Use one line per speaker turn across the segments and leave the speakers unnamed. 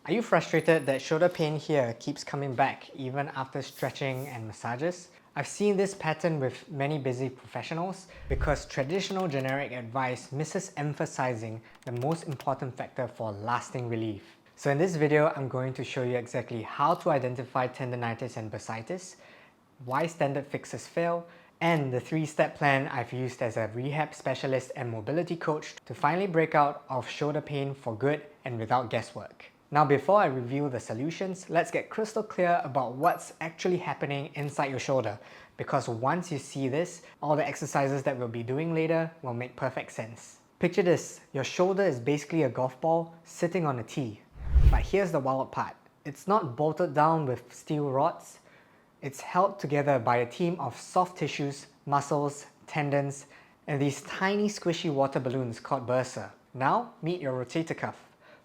Are you frustrated that shoulder pain here keeps coming back even after stretching and massages? I've seen this pattern with many busy professionals because traditional generic advice misses emphasizing the most important factor for lasting relief. So in this video, I'm going to show you exactly how to identify tendonitis and bursitis, why standard fixes fail, and the 3-step plan I've used as a rehab specialist and mobility coach to finally break out of shoulder pain for good and without guesswork. Now, before I reveal the solutions, let's get crystal clear about what's actually happening inside your shoulder, because once you see this, all the exercises that we'll be doing later will make perfect sense. Picture this, your shoulder is basically a golf ball sitting on a tee. But here's the wild part. It's not bolted down with steel rods. It's held together by a team of soft tissues, muscles, tendons, and these tiny squishy water balloons called bursa. Now, meet your rotator cuff.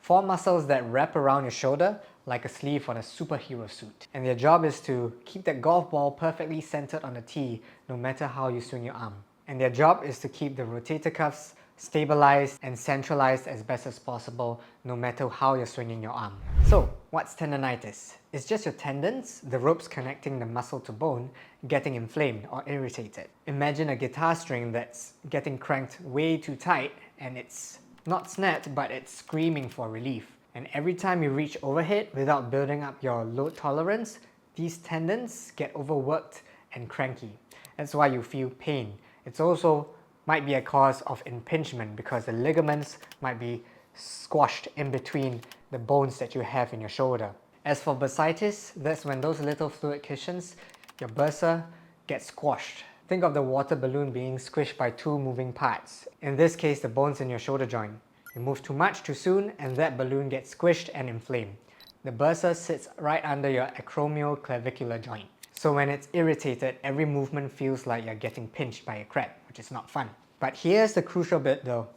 4 muscles that wrap around your shoulder like a sleeve on a superhero suit. And their job is to keep that golf ball perfectly centered on the tee no matter how you swing your arm. And their job is to keep the rotator cuffs stabilized and centralized as best as possible no matter how you're swinging your arm. So, what's tendonitis? It's just your tendons, the ropes connecting the muscle to bone, getting inflamed or irritated. Imagine a guitar string that's getting cranked way too tight and it's not snapped, but it's screaming for relief. And every time you reach overhead without building up your load tolerance, these tendons get overworked and cranky. That's why you feel pain. It's also might be a cause of impingement because the ligaments might be squashed in between the bones that you have in your shoulder. As for bursitis, that's when those little fluid cushions, your bursa, get squashed. Think of the water balloon being squished by 2 moving parts. In this case, the bones in your shoulder joint. You move too much too soon and that balloon gets squished and inflamed. The bursa sits right under your acromioclavicular joint. So when it's irritated, every movement feels like you're getting pinched by a crab, which is not fun. But here's the crucial bit though.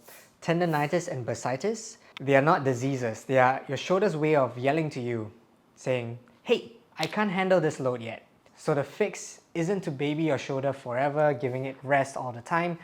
Tendonitis and bursitis, they are not diseases. They are your shoulder's way of yelling to you, saying, hey, I can't handle this load yet. So the fix isn't to baby your shoulder forever, giving it rest all the time,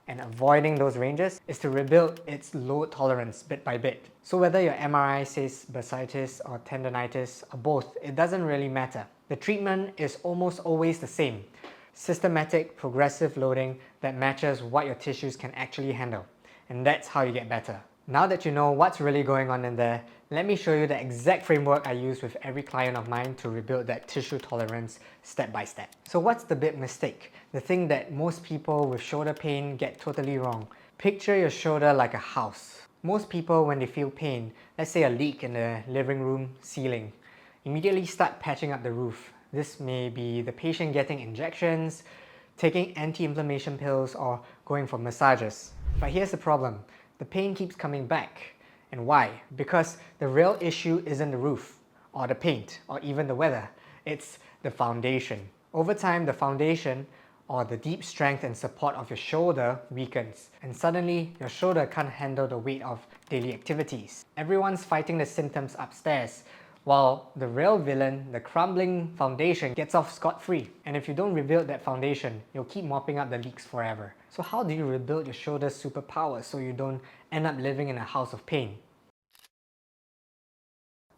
and avoiding those ranges is to rebuild its load tolerance bit by bit. So whether your MRI says bursitis or tendonitis or both, it doesn't really matter. The treatment is almost always the same. Systematic, progressive loading that matches what your tissues can actually handle. And that's how you get better. Now that you know what's really going on in there, let me show you the exact framework I use with every client of mine to rebuild that tissue tolerance step by step. So what's the big mistake? The thing that most people with shoulder pain get totally wrong. Picture your shoulder like a house. Most people, when they feel pain, let's say a leak in the living room ceiling, immediately start patching up the roof. This may be the patient getting injections, taking anti-inflammation pills, or going for massages. But here's the problem. The pain keeps coming back. And why? Because the real issue isn't the roof, or the paint, or even the weather. It's the foundation. Over time, the foundation, or the deep strength and support of your shoulder weakens, and suddenly your shoulder can't handle the weight of daily activities. Everyone's fighting the symptoms upstairs, while the real villain, the crumbling foundation, gets off scot-free. And if you don't rebuild that foundation, you'll keep mopping up the leaks forever. So how do you rebuild your shoulder's superpower so you don't end up living in a house of pain?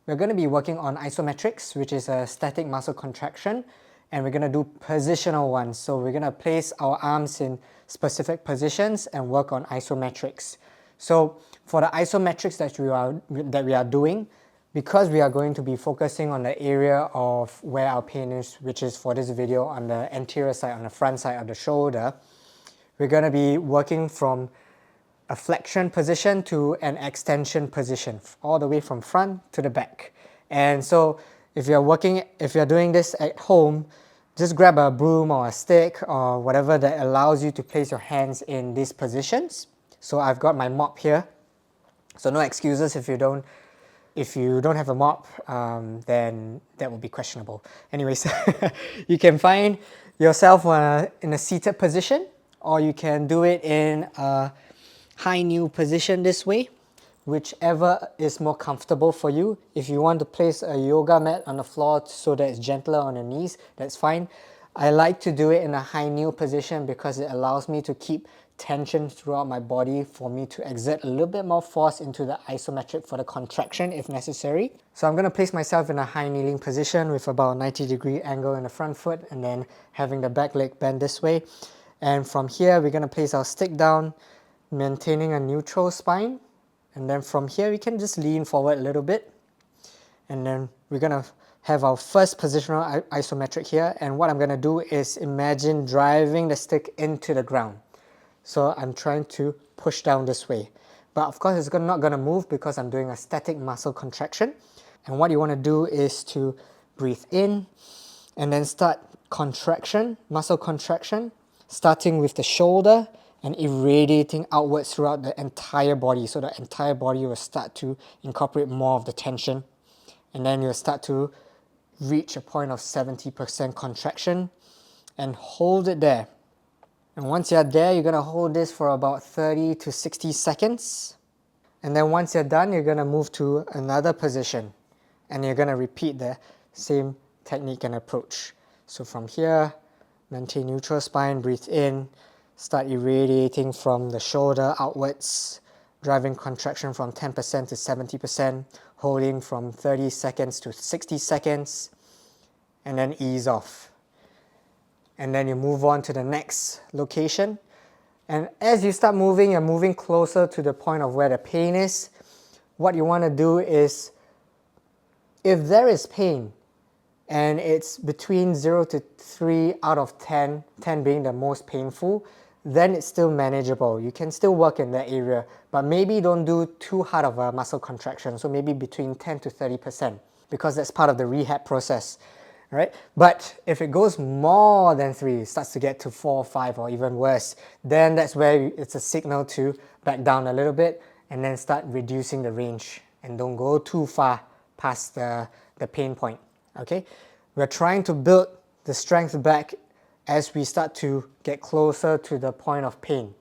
We're going to be working on isometrics, which is a static muscle contraction, and we're going to do positional ones. So we're going to place our arms in specific positions and work on isometrics. So for the isometrics that we are doing, because we are going to be focusing on the area of where our pain is, which is for this video on the anterior side, on the front side of the shoulder, we're going to be working from a flexion position to an extension position, all the way from front to the back. And so if you're doing this at home, just grab a broom or a stick or whatever that allows you to place your hands in these positions. So I've got my mop here. So no excuses if you don't have a mop, then that will be questionable. Anyways, you can find yourself in a seated position, or you can do it in a high knee position this way, whichever is more comfortable for you. If you want to place a yoga mat on the floor so that it's gentler on the knees, that's fine. I like to do it in a high knee position because it allows me to keep tension throughout my body for me to exert a little bit more force into the isometric for the contraction if necessary. So I'm going to place myself in a high kneeling position with about a 90-degree angle in the front foot and then having the back leg bend this way. And from here, we're going to place our stick down, maintaining a neutral spine. And then from here, we can just lean forward a little bit. And then we're going to have our first positional isometric here. And what I'm going to do is imagine driving the stick into the ground. So I'm trying to push down this way. But of course, it's not going to move because I'm doing a static muscle contraction. And what you want to do is to breathe in and then start contraction, muscle contraction, starting with the shoulder and irradiating outwards throughout the entire body. So the entire body will start to incorporate more of the tension. And then you'll start to reach a point of 70% contraction and hold it there. And once you're there, you're going to hold this for about 30 to 60 seconds. And then once you're done, you're going to move to another position. And you're going to repeat the same technique and approach. So from here, maintain neutral spine, breathe in, start irradiating from the shoulder outwards, driving contraction from 10% to 70%, holding from 30 seconds to 60 seconds, and then ease off. And then you move on to the next location. And as you start moving, you're moving closer to the point of where the pain is. What you want to do is, if there is pain, and it's between 0 to 3 out of 10, 10 being the most painful, then it's still manageable. You can still work in that area, but maybe don't do too hard of a muscle contraction. So maybe between 10 to 30%, because that's part of the rehab process, right? But if it goes more than 3, it starts to get to 4 or 5 or even worse, then that's where it's a signal to back down a little bit and then start reducing the range and don't go too far past the pain point, okay? We're trying to build the strength back as we start to get closer to the point of pain.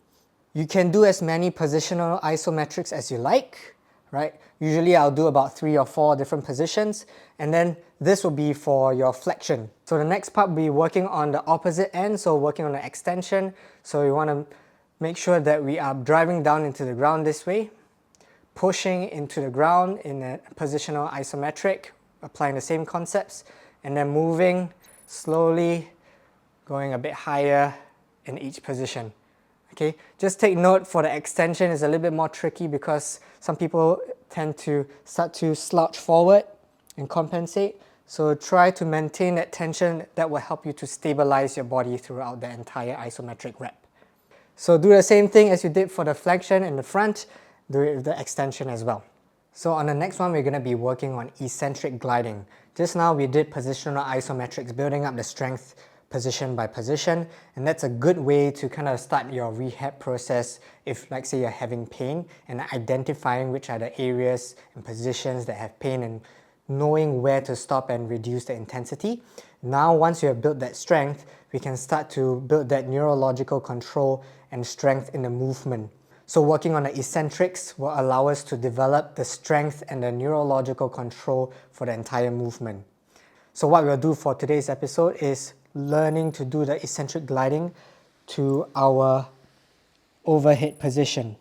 You can do as many positional isometrics as you like, right? Usually I'll do about 3 or 4 different positions, and then this will be for your flexion. So the next part will be working on the opposite end, so working on the extension. So you want to make sure that we are driving down into the ground this way, pushing into the ground in a positional isometric, applying the same concepts, and then moving slowly, going a bit higher in each position. Okay, just take note for the extension is a little bit more tricky because some people tend to start to slouch forward and compensate. So try to maintain that tension. That will help you to stabilize your body throughout the entire isometric rep. So do the same thing as you did for the flexion in the front, do it with the extension as well. So on the next one, we're going to be working on eccentric gliding. Just now we did positional isometrics, building up the strength position by position, and that's a good way to kind of start your rehab process if, like, say, you're having pain and identifying which are the areas and positions that have pain and knowing where to stop and reduce the intensity. Now, once you have built that strength, we can start to build that neurological control and strength in the movement. So working on the eccentrics will allow us to develop the strength and the neurological control for the entire movement. So what we'll do for today's episode is learning to do the eccentric gliding to our overhead position.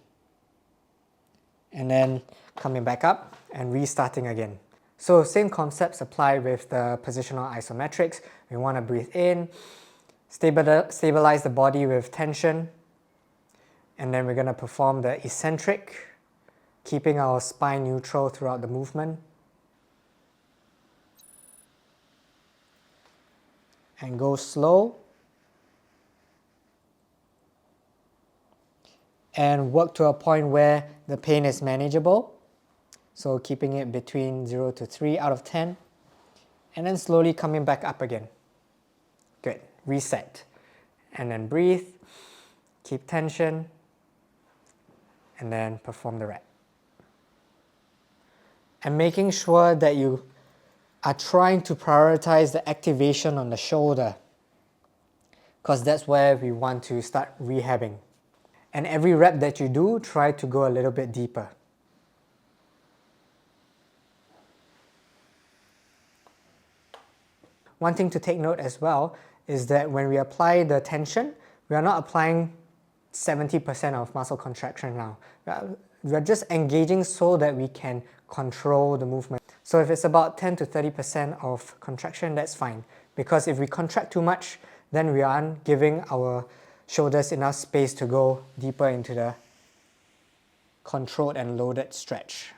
And then coming back up and restarting again. So same concepts apply with the positional isometrics. We want to breathe in, stabilize the body with tension, and then we're going to perform the eccentric, keeping our spine neutral throughout the movement. And go slow. And work to a point where the pain is manageable. So keeping it between 0 to 3 out of 10. And then slowly coming back up again. Good. Reset. And then breathe. Keep tension. And then perform the rep. And making sure that you are trying to prioritize the activation on the shoulder, because that's where we want to start rehabbing. And every rep that you do, try to go a little bit deeper. One thing to take note as well is that when we apply the tension, we are not applying 70% of muscle contraction now. We're just engaging so that we can control the movement. So if it's about 10 to 30% of contraction, that's fine. Because if we contract too much, then we aren't giving our shoulders enough space to go deeper into the controlled and loaded stretch.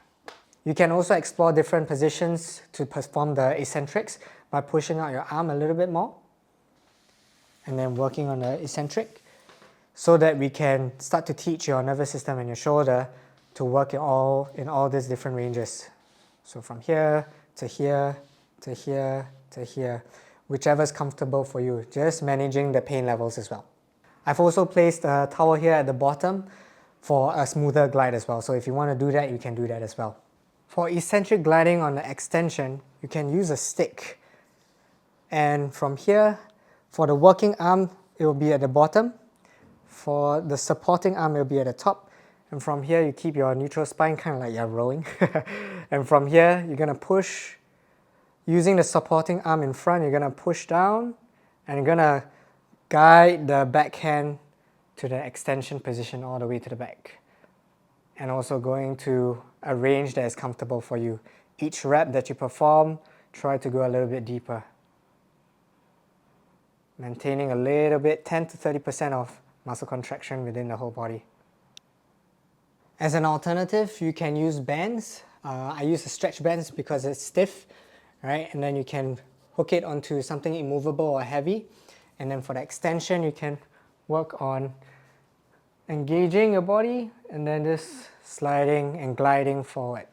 You can also explore different positions to perform the eccentrics by pushing out your arm a little bit more and then working on the eccentric so that we can start to teach your nervous system and your shoulder to work in all these different ranges. So from here to here to here to here, whichever is comfortable for you, just managing the pain levels as well. I've also placed a towel here at the bottom for a smoother glide as well. So if you want to do that, you can do that as well. For eccentric gliding on the extension, you can use a stick. And from here, for the working arm, it will be at the bottom. For the supporting arm, it will be at the top. And from here, you keep your neutral spine kind of like you're rowing. And from here, you're going to push. Using the supporting arm in front, you're going to push down and you're going to guide the backhand to the extension position all the way to the back. And also going to a range that is comfortable for you. Each rep that you perform, try to go a little bit deeper. Maintaining a little bit, 10 to 30% of muscle contraction within the whole body. As an alternative, you can use bands. I use the stretch bands because it's stiff, right? And then you can hook it onto something immovable or heavy. And then for the extension, you can work on engaging your body and then just sliding and gliding forward.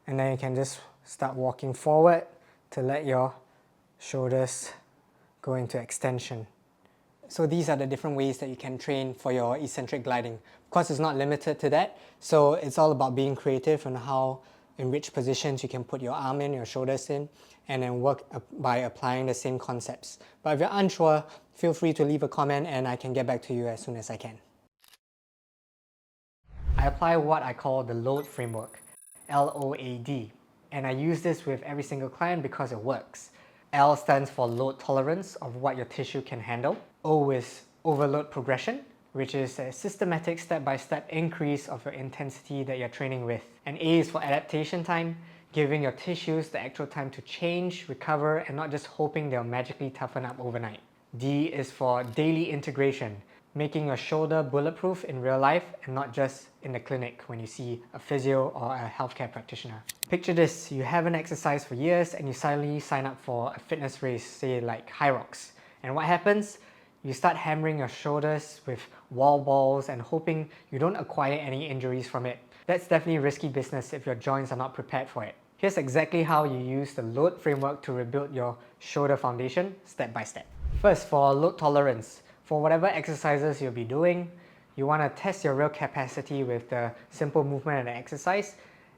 And then you can just start walking forward to let your shoulders go into extension. So these are the different ways that you can train for your eccentric gliding. Of course, it's not limited to that. So it's all about being creative and in which positions you can put your arm in, your shoulders in, and then work by applying the same concepts. But if you're unsure, feel free to leave a comment and I can get back to you as soon as I can. I apply what I call the LOAD framework, LOAD. And I use this with every single client because it works. L stands for load tolerance of what your tissue can handle. O is overload progression, which is a systematic step-by-step increase of your intensity that you're training with. And A is for adaptation time, giving your tissues the actual time to change, recover, and not just hoping they'll magically toughen up overnight. D is for daily integration, making your shoulder bulletproof in real life and not just in the clinic when you see a physio or a healthcare practitioner. Picture this, you haven't exercised for years and you suddenly sign up for a fitness race, say like High Rocks. And what happens? You start hammering your shoulders with wall balls and hoping you don't acquire any injuries from it. That's definitely risky business if your joints are not prepared for it. Here's exactly how you use the LOAD framework to rebuild your shoulder foundation step by step. First, for load tolerance. For whatever exercises you'll be doing, you want to test your real capacity with the simple movement and the exercise.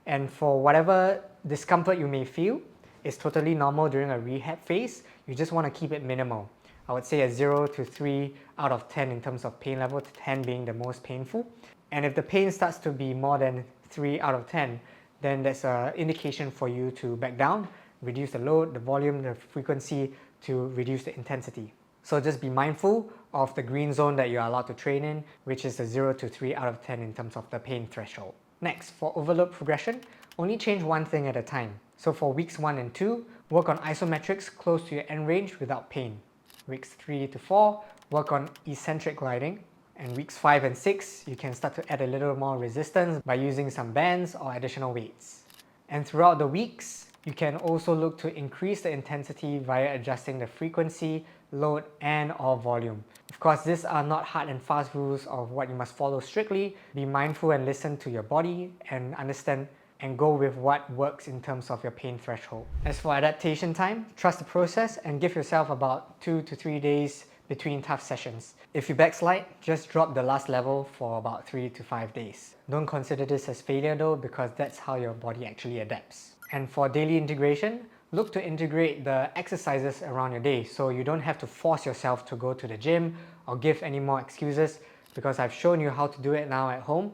And for whatever discomfort you may feel, it's totally normal during a rehab phase. You just want to keep it minimal. I would say a 0 to 3 out of 10 in terms of pain level, 10 being the most painful. And if the pain starts to be more than 3 out of 10, then that's an indication for you to back down, reduce the load, the volume, the frequency to reduce the intensity. So just be mindful of the green zone that you are allowed to train in, which is a 0 to 3 out of 10 in terms of the pain threshold. Next, for overload progression, only change one thing at a time. So for weeks 1 and 2, work on isometrics close to your end range without pain. Weeks 3 to 4, work on eccentric gliding. And weeks 5 and 6, you can start to add a little more resistance by using some bands or additional weights. And throughout the weeks, you can also look to increase the intensity via adjusting the frequency, load, and or volume. Of course, these are not hard and fast rules of what you must follow strictly. Be mindful and listen to your body and understand and go with what works in terms of your pain threshold. As for adaptation time, trust the process and give yourself about 2 to 3 days between tough sessions. If you backslide, just drop the last level for about 3 to 5 days. Don't consider this as failure though, because that's how your body actually adapts. And for daily integration, look to integrate the exercises around your day so you don't have to force yourself to go to the gym or give any more excuses, because I've shown you how to do it now at home.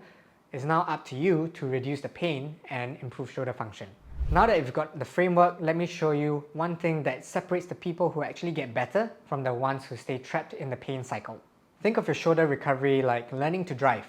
It's now up to you to reduce the pain and improve shoulder function. Now that you've got the framework, let me show you one thing that separates the people who actually get better from the ones who stay trapped in the pain cycle. Think of your shoulder recovery like learning to drive.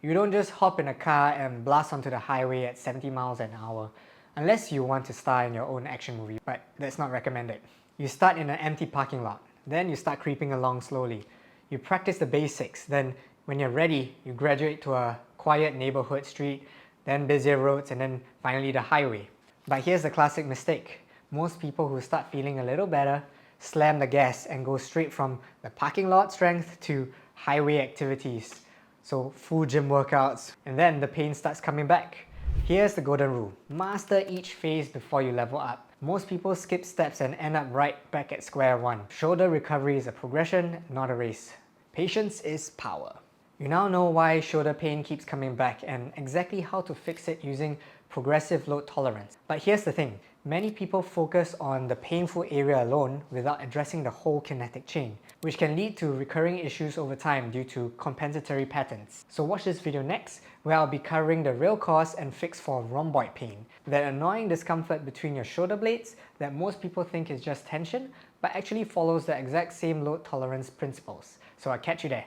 You don't just hop in a car and blast onto the highway at 70 miles an hour, unless you want to star in your own action movie, but that's not recommended. You start in an empty parking lot, then you start creeping along slowly. You practice the basics, then when you're ready, you graduate to a quiet neighborhood street, then busier roads, and then finally the highway. But here's the classic mistake. Most people who start feeling a little better slam the gas and go straight from the parking lot strength to highway activities. So full gym workouts, and then the pain starts coming back. Here's the golden rule. Master each phase before you level up. Most people skip steps and end up right back at square one. Shoulder recovery is a progression, not a race. Patience is power. You now know why shoulder pain keeps coming back and exactly how to fix it using progressive load tolerance. But here's the thing. Many people focus on the painful area alone without addressing the whole kinetic chain, which can lead to recurring issues over time due to compensatory patterns. So watch this video next, where I'll be covering the real cause and fix for rhomboid pain, that annoying discomfort between your shoulder blades that most people think is just tension, but actually follows the exact same load tolerance principles. So I'll catch you there.